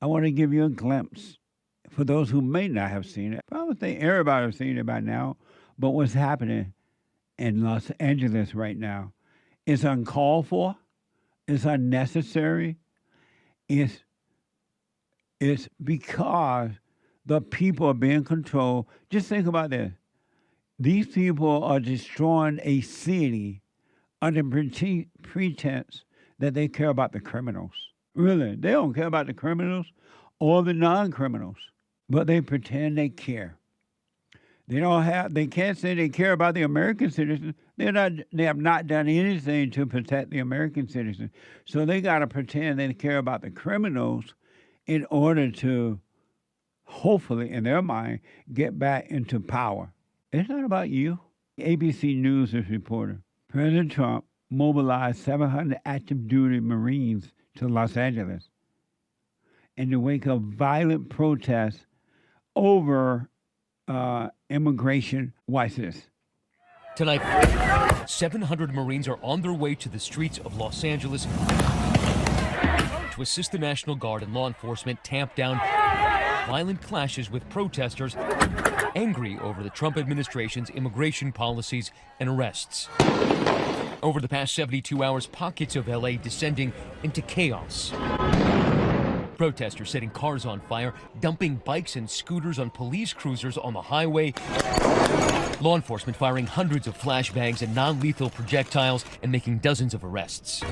I want to give you a glimpse for those who may not have seen it. I would think everybody has seen it by now. But what's happening in Los Angeles right now is uncalled for, it's unnecessary, it's because the people are being controlled. Just think about this. These people are destroying a city under pretense that they care about the criminals. Really, they don't care about the criminals or the non-criminals, but they pretend they care. They can't say they care about the American citizens. They have not done anything to protect the American citizens. So they got to pretend they care about the criminals in order to, hopefully, in their mind, get back into power. It's not about you. ABC News is reporting President Trump mobilized 700 active duty Marines to Los Angeles in the wake of violent protests over immigration. Watch this. Tonight, 700 Marines are on their way to the streets of Los Angeles to assist the National Guard and law enforcement tamp down violent clashes with protesters angry over the Trump administration's immigration policies and arrests. Over the past 72 hours, pockets of LA descending into chaos. Protesters setting cars on fire, dumping bikes and scooters on police cruisers on the highway. Law enforcement firing hundreds of flashbangs and non-lethal projectiles and making dozens of arrests.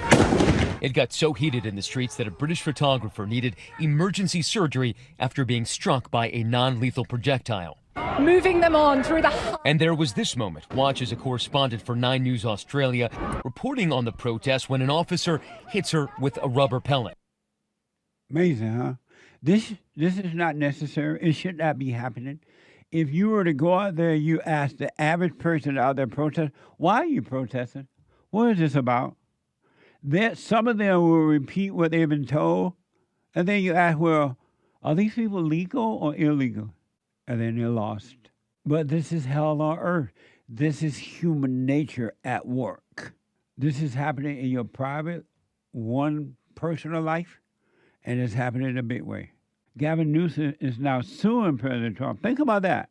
It got so heated in the streets that a British photographer needed emergency surgery after being struck by a non-lethal projectile. Moving them on through the... And there was this moment. Watch as a correspondent for 9 News Australia reporting on the protest when an officer hits her with a rubber pellet. Amazing, huh? This is not necessary. It should not be happening. If you were to go out there, you ask the average person out there protest, why are you protesting? What is this about? Some of them will repeat what they've been told, and then you ask, well, are these people legal or illegal? And then they're lost. But this is hell on earth. This is human nature at work. This is happening in your private, one personal life, and it's happening in a big way. Gavin Newsom is now suing President Trump. Think about that.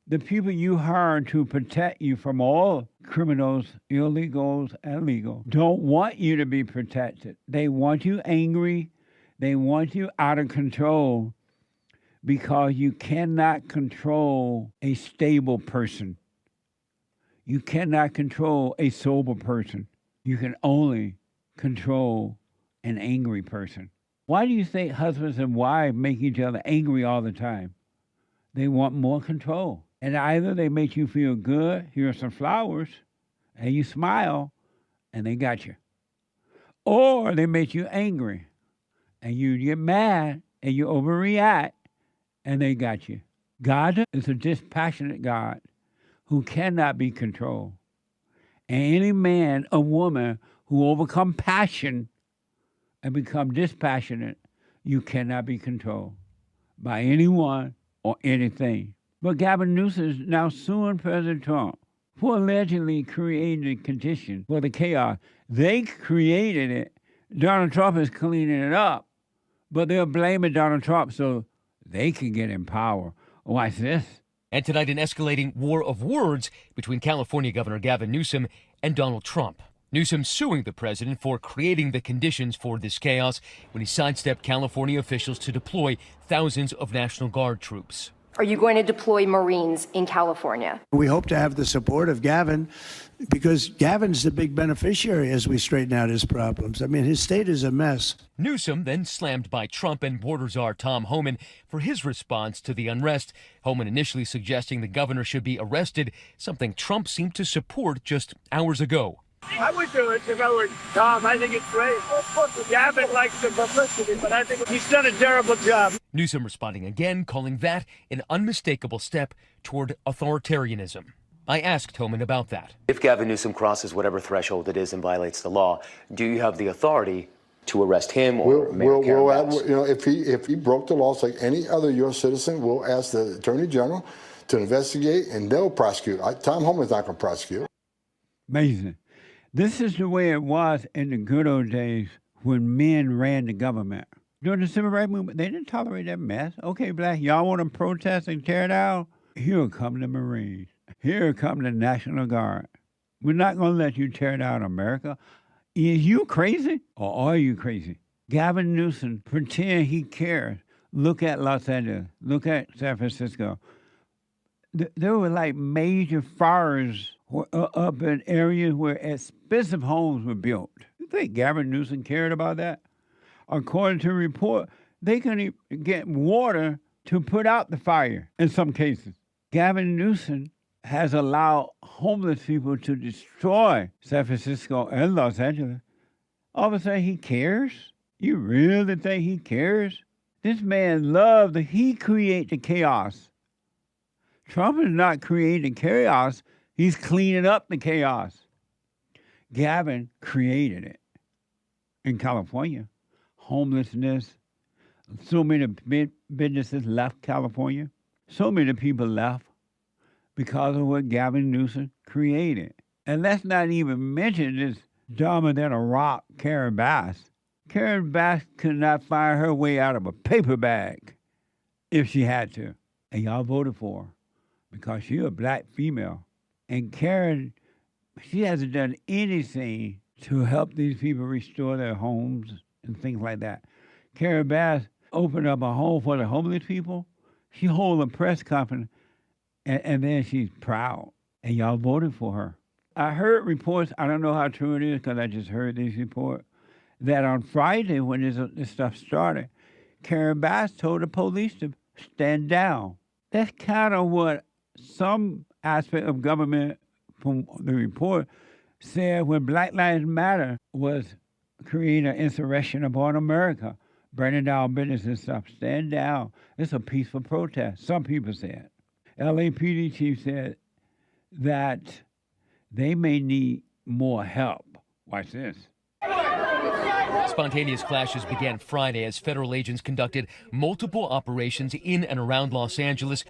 The people you hired to protect you from all criminals, illegals, and legal, don't want you to be protected. They want you angry. They want you out of control because you cannot control a stable person. You cannot control a sober person. You can only control an angry person. Why do you think husbands and wives make each other angry all the time? They want more control. And either they make you feel good, here are some flowers, and you smile, and they got you. Or they make you angry, and you get mad, and you overreact, and they got you. God is a dispassionate God who cannot be controlled. And any man or woman who overcome passion and become dispassionate, you cannot be controlled by anyone or anything. But Gavin Newsom is now suing President Trump for allegedly creating the condition for the chaos. They created it. Donald Trump is cleaning it up, but they're blaming Donald Trump so they can get in power. Watch this. And tonight, an escalating war of words between California Governor Gavin Newsom and Donald Trump. Newsom suing the president for creating the conditions for this chaos when he sidestepped California officials to deploy thousands of National Guard troops. Are you going to deploy Marines in California? We hope to have the support of Gavin because Gavin's the big beneficiary as we straighten out his problems. I mean, his state is a mess. Newsom then slammed by Trump and border czar Tom Homan for his response to the unrest. Homan initially suggesting the governor should be arrested, something Trump seemed to support just hours ago. I would do it if I were Tom. I think it's great. Gavin likes the publicity, but I think he's done a terrible job. Newsom responding again, calling that an unmistakable step toward authoritarianism. I asked Homan about that. If Gavin Newsom crosses whatever threshold it is and violates the law, do you have the authority to arrest him or Mayor Karen Bass? You know, if he broke the laws like any other U.S. citizen, we'll ask the Attorney General to investigate, and they'll prosecute. Tom Homan's not going to prosecute. Amazing. This is the way it was in the good old days when men ran the government. During the civil rights movement, they didn't tolerate that mess. Okay, black, y'all want to protest and tear down? Here come the Marines. Here come the National Guard. We're not going to let you tear down America. Is you crazy or are you crazy? Gavin Newsom pretend he cares. Look at Los Angeles. Look at San Francisco. There were like major fires up in areas where expensive homes were built. You think Gavin Newsom cared about that? According to a report, they couldn't get water to put out the fire in some cases. Gavin Newsom has allowed homeless people to destroy San Francisco and Los Angeles. All of a sudden, he cares? You really think he cares? This man loved he create the chaos. Trump is not creating chaos. He's cleaning up the chaos. Gavin created it in California. Homelessness. So many businesses left California. So many people left because of what Gavin Newsom created. And let's not even mention this dumber than a rock, Karen Bass. Karen Bass could not find her way out of a paper bag if she had to. And y'all voted for her because she's a black female. And Karen, she hasn't done anything to help these people restore their homes and things like that. Karen Bass opened up a home for the homeless people. She holds a press conference, and then she's proud. And y'all voted for her. I heard reports, I don't know how true it is because I just heard this report, that on Friday when this stuff started, Karen Bass told the police to stand down. That's kind of what some aspect of government from the report said when Black Lives Matter was creating an insurrection upon America, burning down business and stuff. Stand down. It's a peaceful protest, some people said. LAPD chief said that they may need more help. Watch this. Spontaneous clashes began Friday as federal agents conducted multiple operations in and around Los Angeles.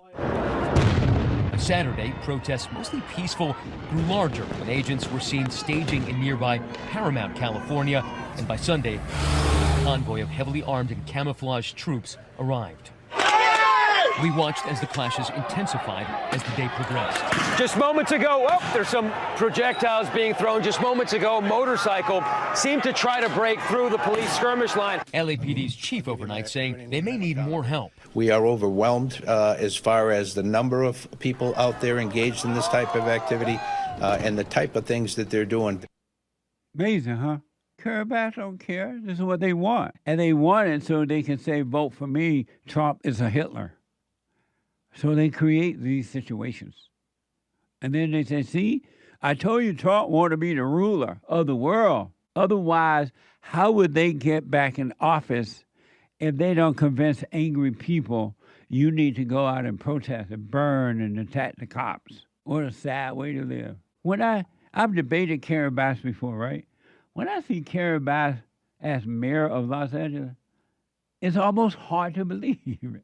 Saturday, protests, mostly peaceful, grew larger when agents were seen staging in nearby Paramount, California. And by Sunday, a convoy of heavily armed and camouflaged troops arrived. We watched as the clashes intensified as the day progressed. Just moments ago, there's some projectiles being thrown. Just moments ago, a motorcycle seemed to try to break through the police skirmish line. LAPD's chief overnight saying they may need more help. We are overwhelmed as far as the number of people out there engaged in this type of activity and the type of things that they're doing. Amazing, huh? Karen Bass don't care. This is what they want. And they want it so they can say, vote for me, Trump is a Hitler. So they create these situations. And then they say, see, I told you Trump wanted to be the ruler of the world. Otherwise, how would they get back in office if they don't convince angry people you need to go out and protest and burn and attack the cops? What a sad way to live. When I've debated Karen Bass before, right? When I see Karen Bass as mayor of Los Angeles, it's almost hard to believe it.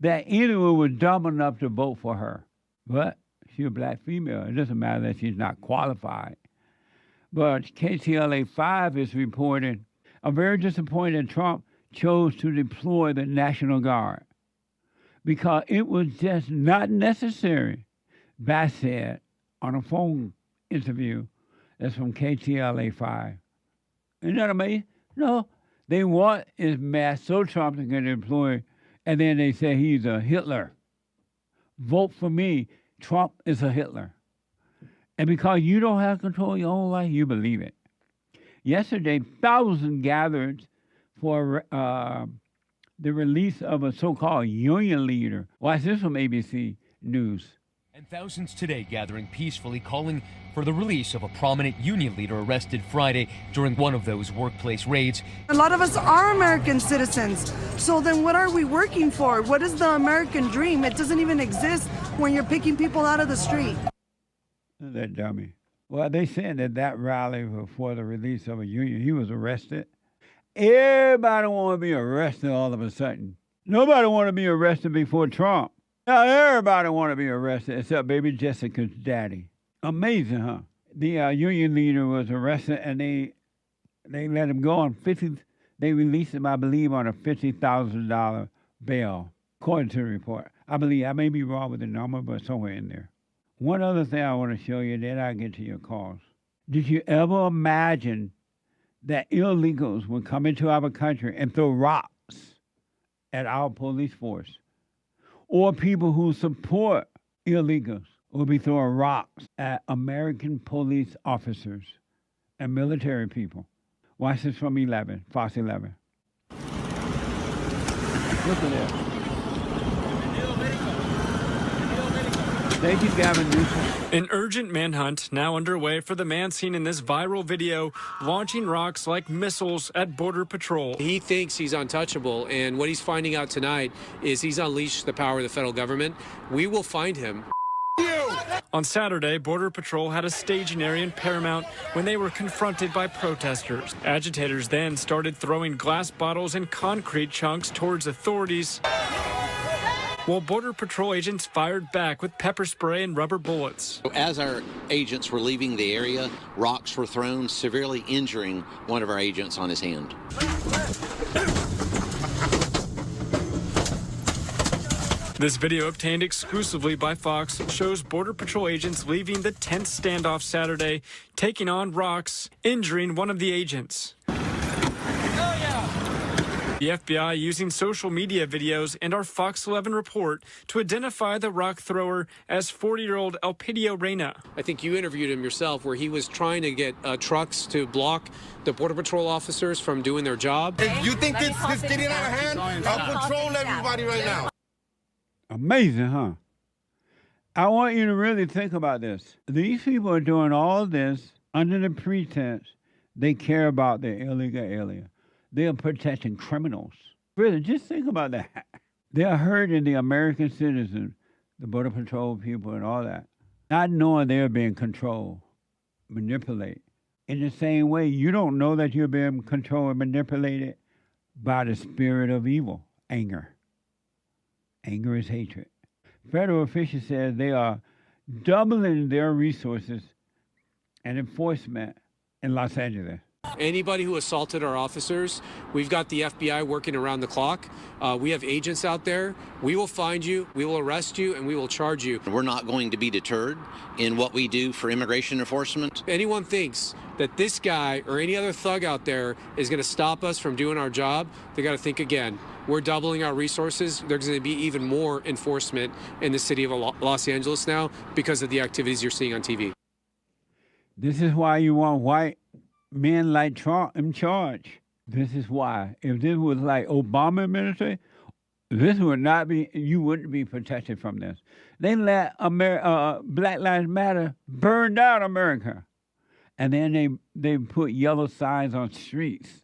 That anyone was dumb enough to vote for her. But she's a black female. It doesn't matter that she's not qualified. But KTLA 5 is reporting, I'm very disappointed Trump chose to deploy the National Guard because it was just not necessary. Bass said on a phone interview that's from KTLA 5. Isn't that amazing? No, they want his mass so Trump is going to deploy. And then they say he's a Hitler. Vote for me. Trump is a Hitler. And because you don't have control of your own life, you believe it. Yesterday, thousands gathered for the release of a so-called union leader. Watch this from ABC News. And thousands today gathering peacefully, calling for the release of a prominent union leader arrested Friday during one of those workplace raids. A lot of us are American citizens. So then what are we working for? What is the American dream? It doesn't even exist when you're picking people out of the street. That dummy. Well, they said that rally was for the release of a union. He was arrested. Everybody want to be arrested all of a sudden. Nobody want to be arrested before Trump. Now everybody want to be arrested except baby Jessica's daddy. Amazing, huh? The union leader was arrested and they let him go on They released him, I believe, on a $50,000 bail, according to the report. I believe, I may be wrong with the number, but somewhere in there. One other thing I want to show you, then I'll get to your calls. Did you ever imagine that illegals would come into our country and throw rocks at our police force? Or people who support illegals will be throwing rocks at American police officers and military people. Watch this from 11, Fox 11. Look at that. Thank you, Gavin, Newsom. An urgent manhunt now underway for the man seen in this viral video launching rocks like missiles at Border Patrol. He thinks he's untouchable, and what he's finding out tonight is he's unleashed the power of the federal government. We will find him. On Saturday, Border Patrol had a staging area in Paramount when they were confronted by protesters. Agitators then started throwing glass bottles and concrete chunks towards authorities, while Border Patrol agents fired back with pepper spray and rubber bullets. As our agents were leaving the area, rocks were thrown, severely injuring one of our agents on his hand. This video, obtained exclusively by Fox, shows Border Patrol agents leaving the tense standoff Saturday, taking on rocks, injuring one of the agents. The FBI using social media videos and our Fox 11 report to identify the rock thrower as 40-year-old Elpidio Reyna. I think you interviewed him yourself, where he was trying to get trucks to block the Border Patrol officers from doing their job. If you think this is getting out of hand, I'll control everybody right now. Amazing, huh? I want you to really think about this. These people are doing all this under the pretense they care about their illegal alien. They are protecting criminals. Really, just think about that. They are hurting the American citizen, the Border Patrol people and all that, not knowing they're being controlled, manipulated. In the same way, you don't know that you're being controlled and manipulated by the spirit of evil, anger. Anger is hatred. Federal officials said they are doubling their resources and enforcement in Los Angeles. Anybody who assaulted our officers, we've got the FBI working around the clock. We have agents out there. We will find you, we will arrest you, and we will charge you. We're not going to be deterred in what we do for immigration enforcement. If anyone thinks that this guy or any other thug out there is going to stop us from doing our job, they got to think again. We're doubling our resources. There's going to be even more enforcement in the city of Los Angeles now because of the activities you're seeing on TV. This is why you want white men like Trump in charge. This is why. If this was like Obama administration, this would not be, you wouldn't be protected from this. They let Black Lives Matter burn down America. And then they put yellow signs on streets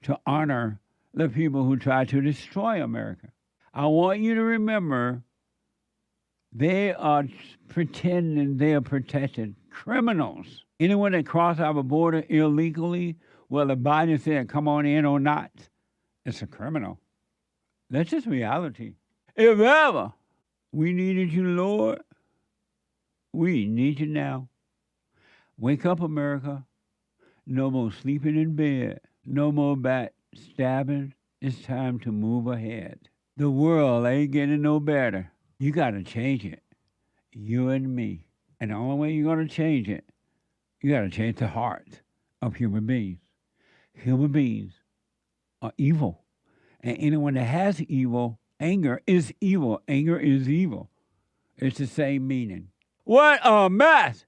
to honor the people who tried to destroy America. I want you to remember, they are pretending they are protecting criminals. Anyone that crosses our border illegally, whether Biden said come on in or not, it's a criminal. That's just reality. If ever we needed you, Lord, we need you now. Wake up, America. No more sleeping in bed. No more backstabbing. It's time to move ahead. The world ain't getting no better. You got to change it. You and me. And the only way you're going to change it, you got to change the heart of human beings. Human beings are evil. And anyone that has evil, anger is evil. Anger is evil. It's the same meaning. What a mess!